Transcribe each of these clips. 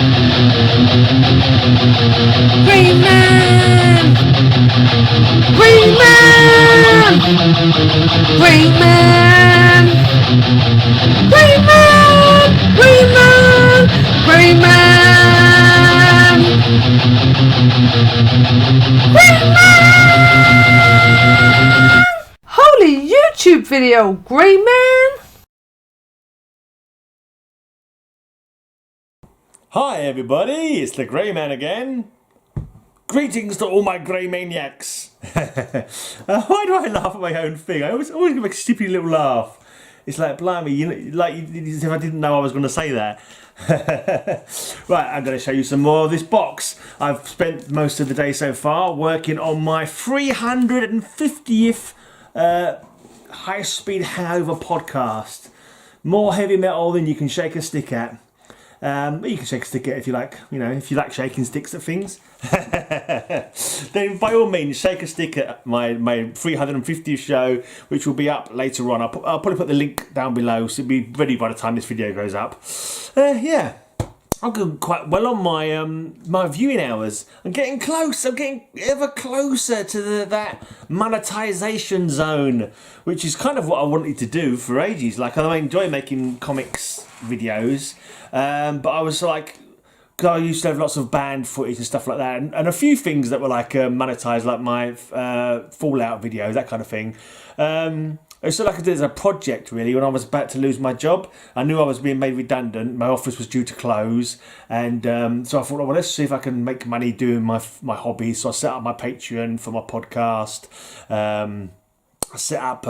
Green Man! Green Man! Green Man! Green Man! Green Man! Green Man! Green Man! Holy YouTube video, Green Man! Hi everybody, it's the Grey Man again. Greetings to all my Grey Maniacs. Why do I laugh at my own thing? I always make a stupid little laugh. It's like, blimey, you know, like if I didn't know I was going to say that. Right, I'm going to show you some more of this box. I've spent most of the day so far working on my 350th high-speed hangover podcast. More heavy metal than you can shake a stick at. You can shake a stick at if you like, you know, if you like shaking sticks at things. Then by all means, shake a stick at my 350th show, which will be up later on. I'll probably put the link down below, so it'll be ready by the time this video goes up. Yeah, I'm going quite well on my my viewing hours. I'm getting close. I'm getting ever closer to that monetization zone, which is kind of what I wanted to do for ages. Like, I enjoy making comics videos, but I was like, I used to have lots of band footage and stuff like that, and a few things that were like monetized, like my Fallout videos, that kind of thing. So like I did as a project really when I was about to lose my job. I knew I was being made redundant. My office was due to close, and so I thought, well, let's see if I can make money doing my hobbies. So I set up my Patreon for my podcast. I set up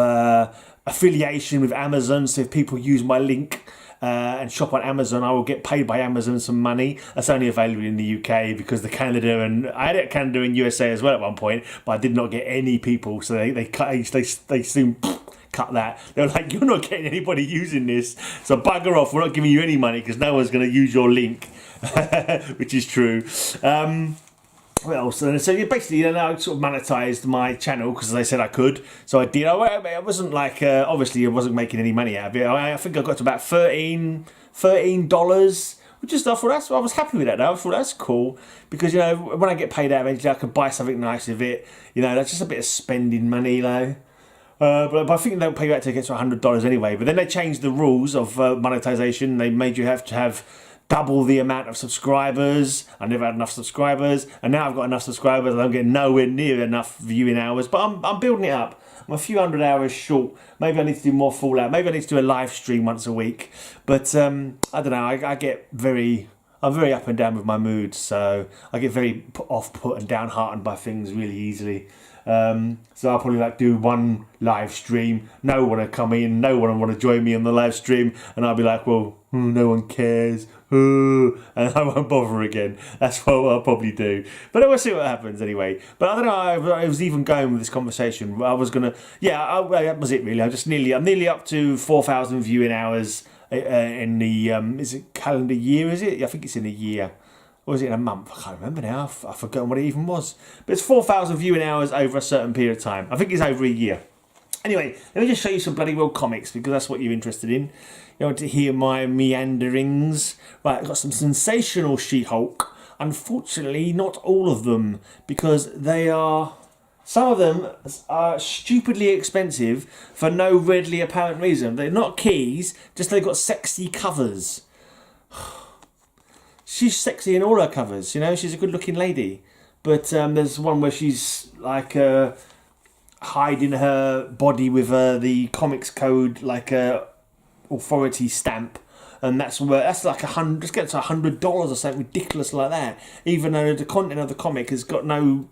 affiliation with Amazon, so if people use my link and shop on Amazon, I will get paid by Amazon some money. That's only available in the UK because the Canada, and I had it Canada and USA as well at one point, but I did not get any people, so they soon cut that. They were like, you're not getting anybody using this, so bugger off, we're not giving you any money because no one's going to use your link. Which is true. Well, so basically, you know, I sort of monetized my channel because they said I could, so I did. I wasn't like, obviously I wasn't making any money out of it. I think I got to about $13, which is, I was happy with that though. I thought that's cool because, you know, when I get paid out eventually I could buy something nice with it. You know, that's just a bit of spending money though. But I think they don't pay you out till it gets to $100 anyway. But then they changed the rules of monetization. They made you have to have double the amount of subscribers. I never had enough subscribers, and now I've got enough subscribers and I'm getting nowhere near enough viewing hours, but I'm building it up. I'm a few hundred hours short. Maybe I need to do more Fallout. Maybe I need to do a live stream once a week. But I don't know, I'm very up and down with my mood, so I get very off-put and downhearted by things really easily. So I'll probably like do one live stream, no one will come in, no one will want to join me on the live stream, and I'll be like, well, no one cares, and I won't bother again. That's what I'll probably do, but we'll see what happens anyway. But I don't know, I was even going with this conversation. I was gonna, that was it really. I'm nearly up to 4,000 viewing hours in the is it calendar year? Is it? I think it's in a year. Or was it in a month? I can't remember now. I've forgotten what it even was. But it's 4,000 viewing hours over a certain period of time. I think it's over a year. Anyway, let me just show you some bloody well comics because that's what you're interested in. You want to hear my meanderings. Right, I've got some sensational She-Hulk. Unfortunately, not all of them because some of them are stupidly expensive for no readily apparent reason. They're not keys, just they've got sexy covers. She's sexy in all her covers, you know, she's a good looking lady. But there's one where she's like hiding her body with the comics code, like authority stamp. And that's like $100, just get to $100 or something ridiculous like that. Even though the content of the comic has got no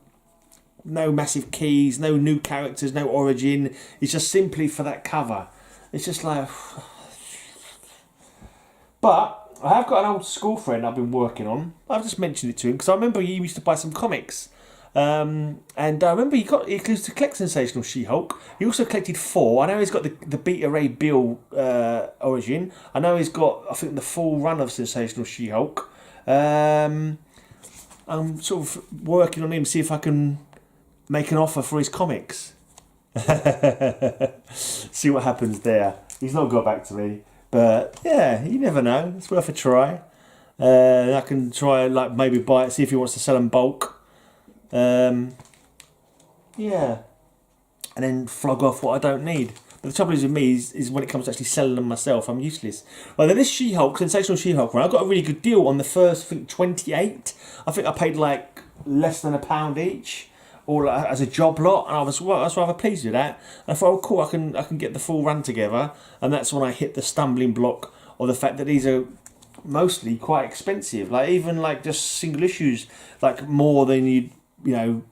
massive keys, no new characters, no origin. It's just simply for that cover. It's just like... But I have got an old school friend I've been working on. I've just mentioned it to him because I remember he used to buy some comics. And I remember he used to collect Sensational She-Hulk. He also collected 4. I know he's got the Beta Ray Bill origin. I know he's got, I think, the full run of Sensational She-Hulk. I'm sort of working on him, see if I can make an offer for his comics. See what happens there. He's not got back to me. But yeah, you never know. It's worth a try. I can try like maybe buy it, see if he wants to sell them bulk. Yeah, and then flog off what I don't need. But the trouble is with me is when it comes to actually selling them myself, I'm useless. Well, then this She-Hulk, Sensational She-Hulk run, I got a really good deal on the first, I think 28. I think I paid like less than £1 each, or like, as a job lot, and I was rather pleased with that. And I thought, oh cool, I can get the full run together, and that's when I hit the stumbling block of the fact that these are mostly quite expensive. Like even like just single issues, like more than you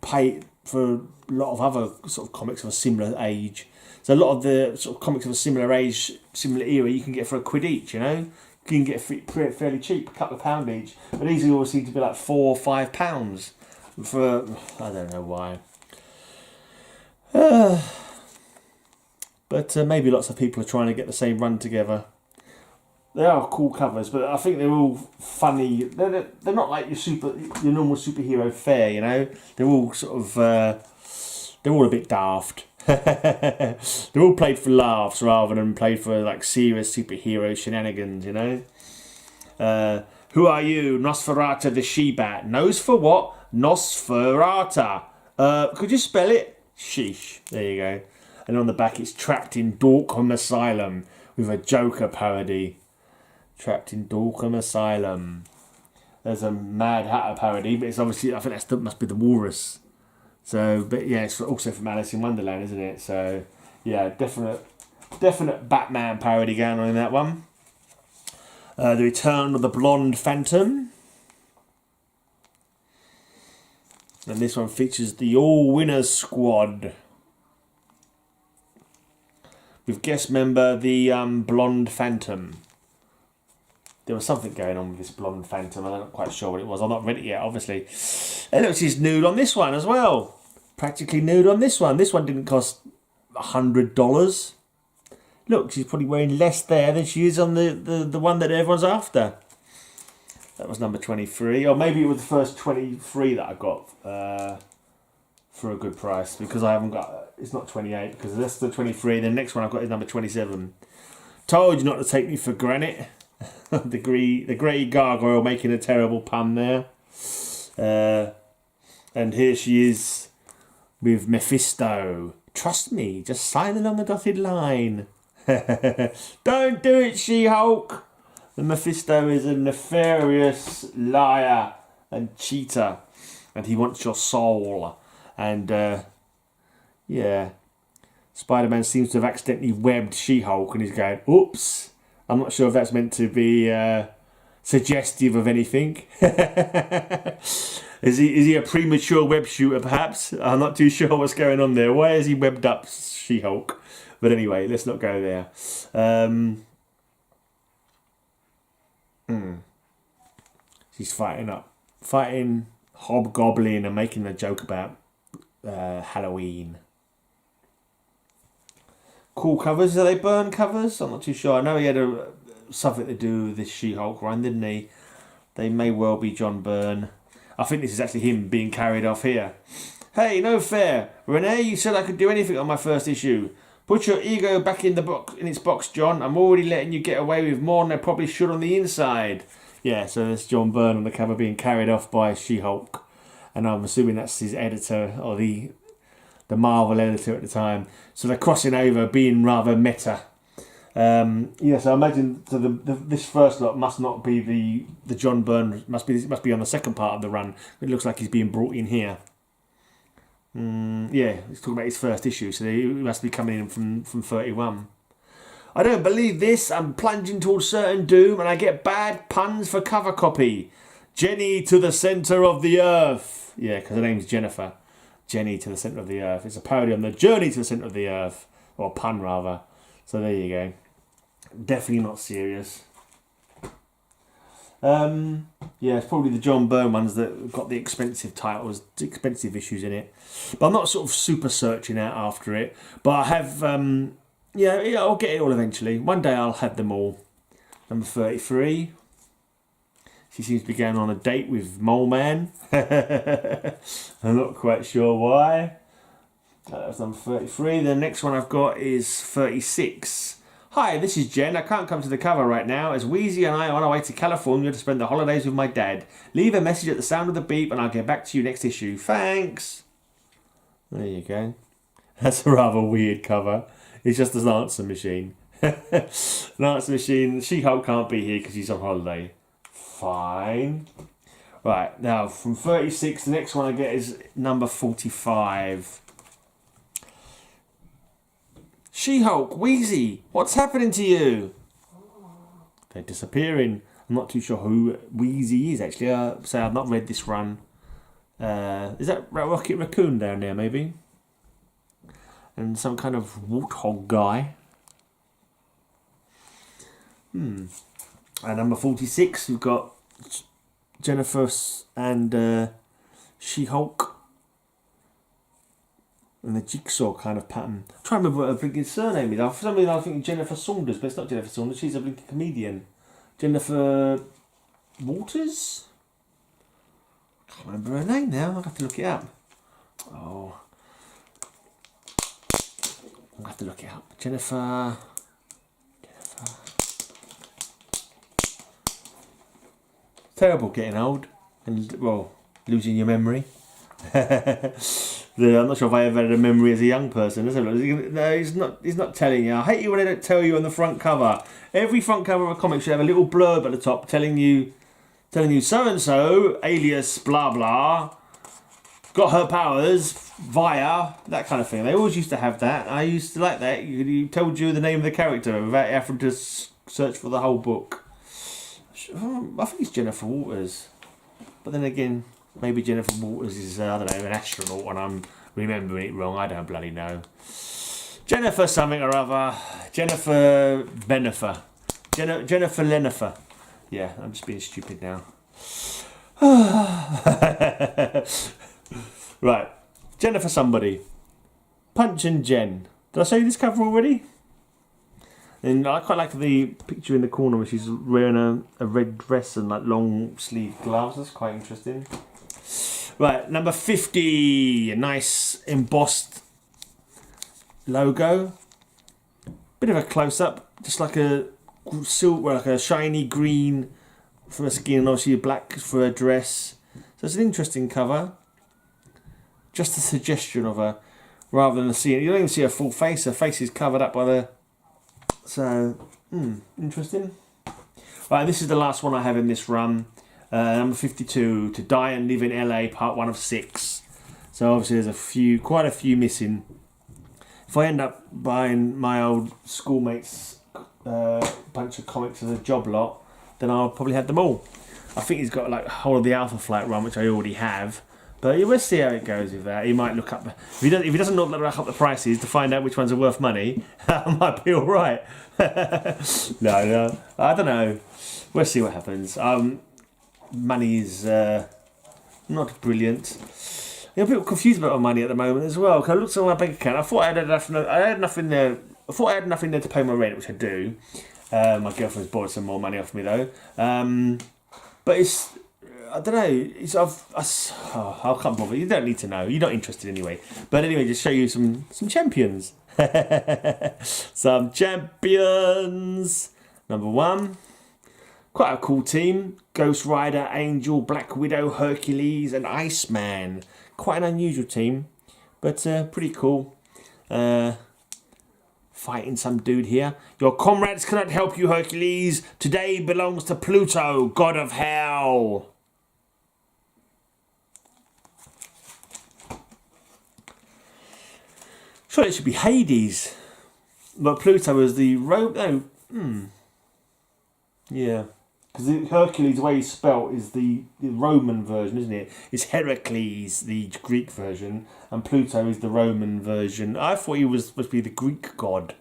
pay for a lot of other sort of comics of a similar age. So a lot of the sort of comics of a similar age, similar era, you can get for £1 each. You can get fairly cheap, a couple of £1 each. But these always seem to be like £4 or £5 for I don't know why. But maybe lots of people are trying to get the same run together. They are cool covers, but I think they're all funny. They're not like your normal superhero fare, They're all sort of they're all a bit daft. They're all played for laughs rather than played for like serious superhero shenanigans, Who are you, Nosferatu the She-Bat? Nose for what? Nosferatu. Could you spell it? Sheesh. There you go. And on the back it's Trapped in Dorkham Asylum with a Joker parody. Trapped in Dorkham Asylum. There's a Mad Hatter parody, but it's obviously, I think that must be the Walrus. So, but yeah, it's also from Alice in Wonderland, isn't it? So, yeah, definite Batman parody going on in that one. The Return of the Blonde Phantom. And this one features the All Winners Squad. With guest member the Blonde Phantom. There was something going on with this Blonde Phantom. I'm not quite sure what it was. I've not read it yet, obviously. And look, she's nude on this one as well. Practically nude on this one. This one didn't cost $100. Look, she's probably wearing less there than she is on the one that everyone's after. That was number 23. Or maybe it was the first 23 that I got for a good price. Because I haven't got... It's not 28. Because that's the 23. The next one I've got is number 27. Told you not to take me for granite. the grey gargoyle making a terrible pun there. And here she is with Mephisto. Trust me, just sign along the dotted line. Don't do it, She-Hulk. The Mephisto is a nefarious liar and cheater, and he wants your soul. And yeah, Spider-Man seems to have accidentally webbed She-Hulk, and he's going, oops. I'm not sure if that's meant to be suggestive of anything. Is he a premature web shooter, perhaps? I'm not too sure what's going on there. Why has he webbed up She-Hulk? But anyway, let's not go there. She's fighting Hobgoblin and making a joke about Halloween. Cool covers. Are they Byrne covers? I'm not too sure. I know he had something to do with this She-Hulk run, didn't he? They may well be John Byrne. I think this is actually him being carried off here. Hey, no fair. Renee, you said I could do anything on my first issue. Put your ego back in its box, John. I'm already letting you get away with more than I probably should on the inside. Yeah, so there's John Byrne on the cover being carried off by She-Hulk. And I'm assuming that's his editor, or the Marvel editor at the time. So they're crossing over, being rather meta. So I imagine this first lot must not be the John Byrne. Must be on the second part of the run. It looks like he's being brought in here. He's talking about his first issue, so he must be coming in from 31. I don't believe this. I'm plunging towards certain doom, and I get bad puns for cover copy. Jenny to the centre of the earth. Yeah, because her name's Jennifer. Jenny to the centre of the earth. It's a parody on the journey to the centre of the earth, or pun rather. So there you go. Definitely not serious. It's probably the John Byrne ones that got the expensive titles, the expensive issues in it. But I'm not sort of super searching out after it. But I have, I'll get it all eventually. One day I'll have them all. Number 33. She seems to be going on a date with Mole Man. I'm not quite sure why. That's number 33. The next one I've got is 36. Hi, this is Jen. I can't come to the cover right now as Wheezy and I are on our way to California to spend the holidays with my dad. Leave a message at the sound of the beep and I'll get back to you next issue. Thanks. There you go. That's a rather weird cover. It's just an answer machine. An answer machine. She-Hulk can't be here because she's on holiday. Fine. Right, now from 36, the next one I get is number 45. She-Hulk, Wheezy, what's happening to you? They're disappearing. I'm not too sure who Wheezy is actually. So I've not read this run. Is that Rocket Raccoon down there maybe? And some kind of warthog guy. And number 46, we've got Jennifer and She-Hulk. And the jigsaw kind of pattern. I'm trying to remember what her blinking surname is. For some reason I think Jennifer Saunders, but it's not Jennifer Saunders. She's a blinking comedian. Jennifer Waters? I can't remember her name now. I'll have to look it up. Oh. I'll have to look it up. Jennifer. Terrible getting old. And, well, losing your memory. I'm not sure if I ever had a memory as a young person. No, he's not telling you. I hate you when they don't tell you on the front cover. Every front cover of a comic should have a little blurb at the top telling you so and so, alias blah blah, got her powers via that kind of thing. They always used to have that. I used to like that. You told you the name of the character without having to search for the whole book. I think it's Jennifer Waters, but then again, maybe Jennifer Waters is, I don't know, an astronaut and I'm remembering it wrong. I don't bloody know. Jennifer something or other. Jennifer Benifer. Jennifer Lenifer. Yeah, I'm just being stupid now. Right. Jennifer somebody. Punch and Jen. Did I show you this cover already? And I quite like the picture in the corner where she's wearing a red dress and like long sleeve gloves. That's quite interesting. Right, number 50. A nice embossed logo. Bit of a close up, just like a silver, like a shiny green for her skin, and obviously black for her dress. So it's an interesting cover. Just a suggestion of her, rather than seeing. You don't even see her full face. Her face is covered up by the. So, interesting. Right, this is the last one I have in this run. Number 52, To Die and Live in LA, part 1 of 6. So obviously there's quite a few missing. If I end up buying my old schoolmates' bunch of comics as a job lot, then I'll probably have them all. I think he's got like a whole of the Alpha Flight run, which I already have. But we'll see how it goes with that. He might look up, if he doesn't look up the prices to find out which ones are worth money, that might be all right. No, I don't know. We'll see what happens. Money is not brilliant. I'm a bit confused about my money at the moment as well. Because I looked at my bank account. I thought I had enough. I had enough in there. I thought I had enough in there to pay my rent, which I do. My girlfriend's borrowed some more money off me though. But it's, I don't know. I can't bother. You don't need to know. You're not interested anyway. But anyway, just show you some champions. Some champions. Number 1. Quite a cool team. Ghost Rider, Angel, Black Widow, Hercules and Iceman. Quite an unusual team, but pretty cool. Fighting some dude here. Your comrades cannot help you, Hercules. Today belongs to Pluto, god of hell. Sure, it should be Hades. But Pluto is the yeah. Because Hercules, the way he's spelt, is the Roman version, isn't it? It's Heracles, the Greek version, and Pluto is the Roman version. I thought he was supposed to be the Greek god,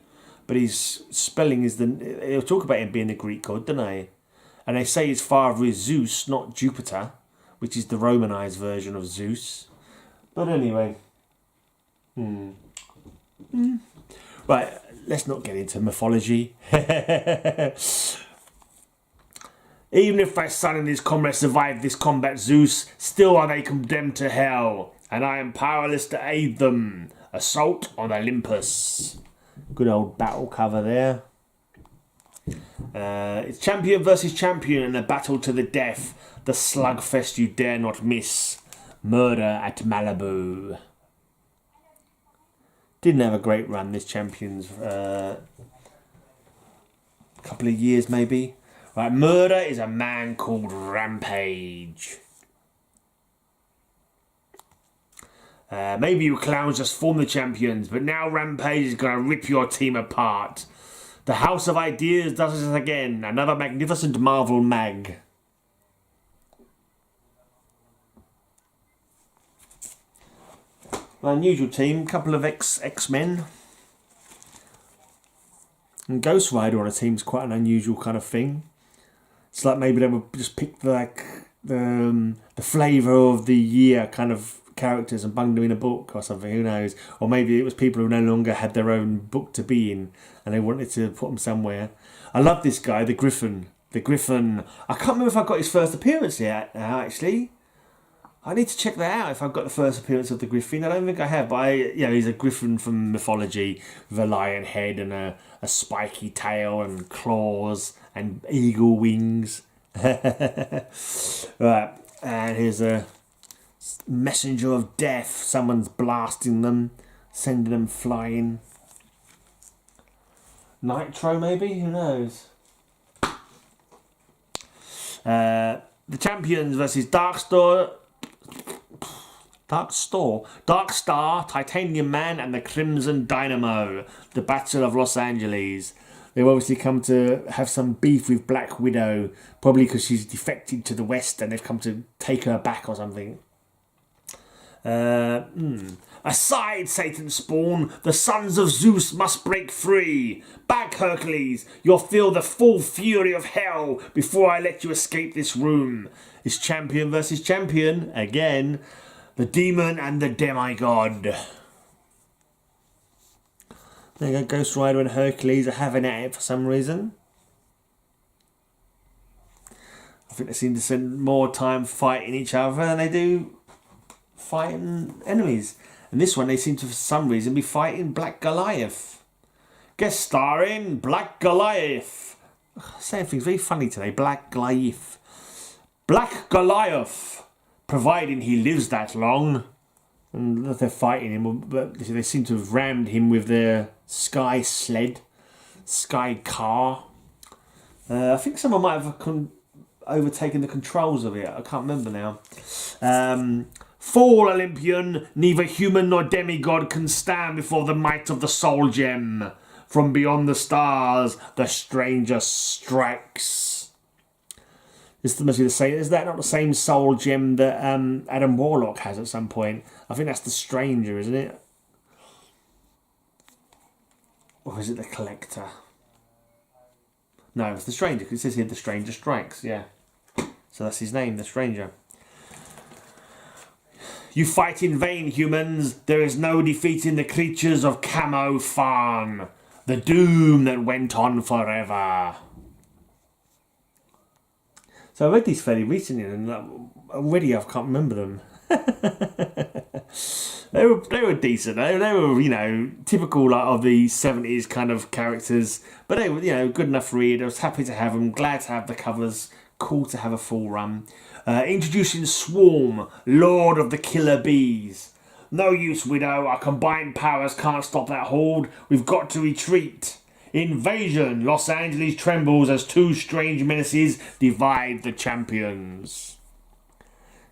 but his spelling is they'll talk about him being the Greek god, don't they? And they say his father is Zeus, not Jupiter, which is the Romanized version of Zeus. But anyway. Right, let's not get into mythology. Even if thy son and his comrades survive this combat, Zeus, still are they condemned to hell, and I am powerless to aid them. Assault on Olympus. Good old battle cover there. It's champion versus champion in a battle to the death. The slugfest you dare not miss. Murder at Malibu. Didn't have a great run, this champions. Couple of years maybe. Right, Murder is a man called Rampage. Maybe you clowns just formed the champions, but now Rampage is going to rip your team apart. The House of Ideas does this again. Another magnificent Marvel mag. An unusual team, couple of X-Men. And Ghost Rider on a team is quite an unusual kind of thing. It's like maybe they would just pick the flavour of the year kind of characters and bung them in a book or something, who knows. Or maybe it was people who no longer had their own book to be in and they wanted to put them somewhere. I love this guy, the Griffin. The Griffin. I can't remember if I got his first appearance yet now, actually. I need to check that out if I've got the first appearance of the Griffin. I don't think I have, but he's a Griffin from mythology with a lion head and a spiky tail and claws and eagle wings. Right, and here's a messenger of death. Someone's blasting them, sending them flying. Nitro, maybe? Who knows? The champions versus Dark Star, Titanium Man, and the Crimson Dynamo. The Battle of Los Angeles. They've obviously come to have some beef with Black Widow, probably because she's defected to the West and they've come to take her back or something. Aside, Satan's spawn, the sons of Zeus must break free. Back, Hercules, you'll feel the full fury of hell before I let you escape this room. It's champion versus champion, again. The demon and the demigod. There you go, Ghost Rider and Hercules are having at it for some reason. I think they seem to spend more time fighting each other than they do fighting enemies. And this one they seem to, for some reason, be fighting Black Goliath. Guest starring Black Goliath. Saying things very funny today. Black Goliath. Black Goliath. Providing he lives that long. And they're fighting him, but they seem to have rammed him with their sky sled, sky car. I think someone might have overtaken the controls of it. I can't remember now. Fall, Olympian, neither human nor demigod can stand before the might of the soul gem. From beyond the stars, the stranger strikes. This must be the same. Is that not the same soul gem that Adam Warlock has at some point? I think that's the stranger, isn't it? Or is it the collector? No, it's the stranger, because it says here the stranger strikes, yeah. So that's his name, the stranger. You fight in vain, humans. There is no defeating the creatures of Camo Farn. The doom that went on forever. So I read these fairly recently, and already I can't remember them. They were decent. They were typical of the 70s kind of characters, but they were good enough read. I was happy to have them. Glad to have the covers. Cool to have a full run. Introducing Swarm, Lord of the Killer Bees. No use, Widow. Our combined powers can't stop that horde. We've got to retreat. Invasion. Los Angeles trembles as two strange menaces divide the champions.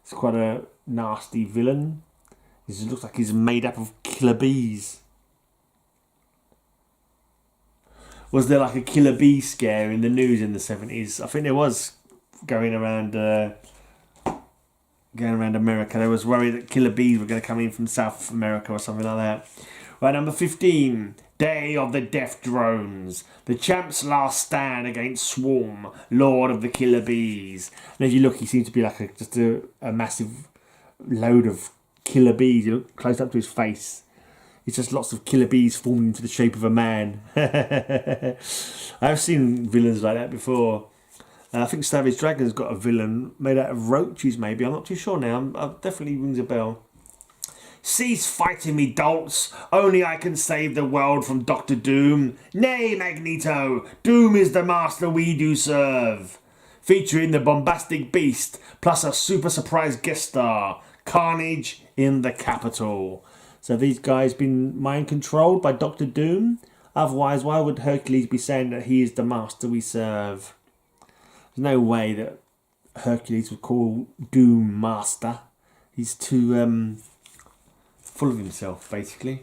It's quite a nasty villain. He looks like he's made up of killer bees. Was there like a killer bee scare in the news in the 70s? I think there was going around America. There was worry that killer bees were going to come in from South America or something like that. Right, number 15. Day of the Death Drones. The champ's last stand against Swarm, Lord of the Killer Bees. And if you look, he seems to be like just a massive load of killer bees. You look close up to his face. It's just lots of killer bees forming into the shape of a man. I've seen villains like that before. I think Savage Dragon's got a villain made out of roaches, maybe. I'm not too sure now. Definitely rings a bell. Cease fighting me, dolts. Only I can save the world from Dr. Doom. Nay, Magneto, Doom is the master we do serve. Featuring the bombastic beast, plus a super surprise guest star, Carnage in the Capitol. So these guys been mind controlled by Dr. Doom? Otherwise, why would Hercules be saying that he is the master we serve? There's no way that Hercules would call Doom master. He's too full of himself, basically.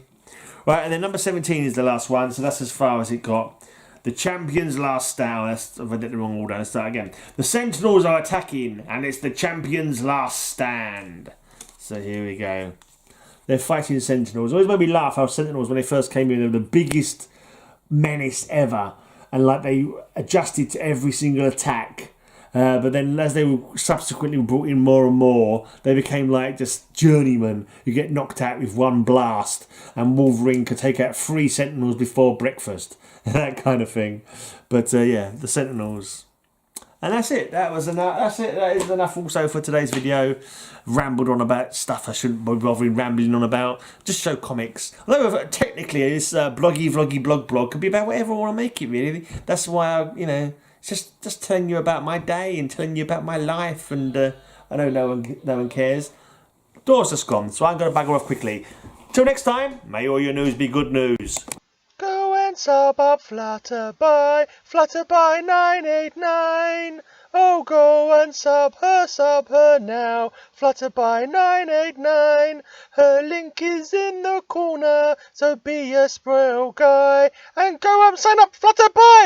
Right, and then number 17 is the last one, so that's as far as it got. The Champion's Last Stand. I've read it the wrong order. Let's start again. The Sentinels are attacking, and it's the Champion's Last Stand. So here we go. They're fighting Sentinels. It always made me laugh how Sentinels, when they first came in, they were the biggest menace ever. And like they adjusted to every single attack. But then as they were subsequently brought in more and more, they became like just journeymen who get knocked out with one blast. And Wolverine could take out 3 Sentinels before breakfast. That kind of thing. But yeah, the Sentinels. And that's it. That was enough. That's it. That is enough also for today's video. Rambled on about stuff I shouldn't be bothering rambling on about. Just show comics. Although technically this bloggy, vloggy, blog could be about whatever I want to make it, really. That's why I, it's just telling you about my day and telling you about my life. And I know no one cares. Door's just gone, so I'm going to bugger off quickly. Till next time, may all your news be good news. Go and sub up flutterbuy 989. Oh, go and sub her now, flutterbuy 989. Her link is in the corner, so be a Sproul guy and go and sign up flutterbuy.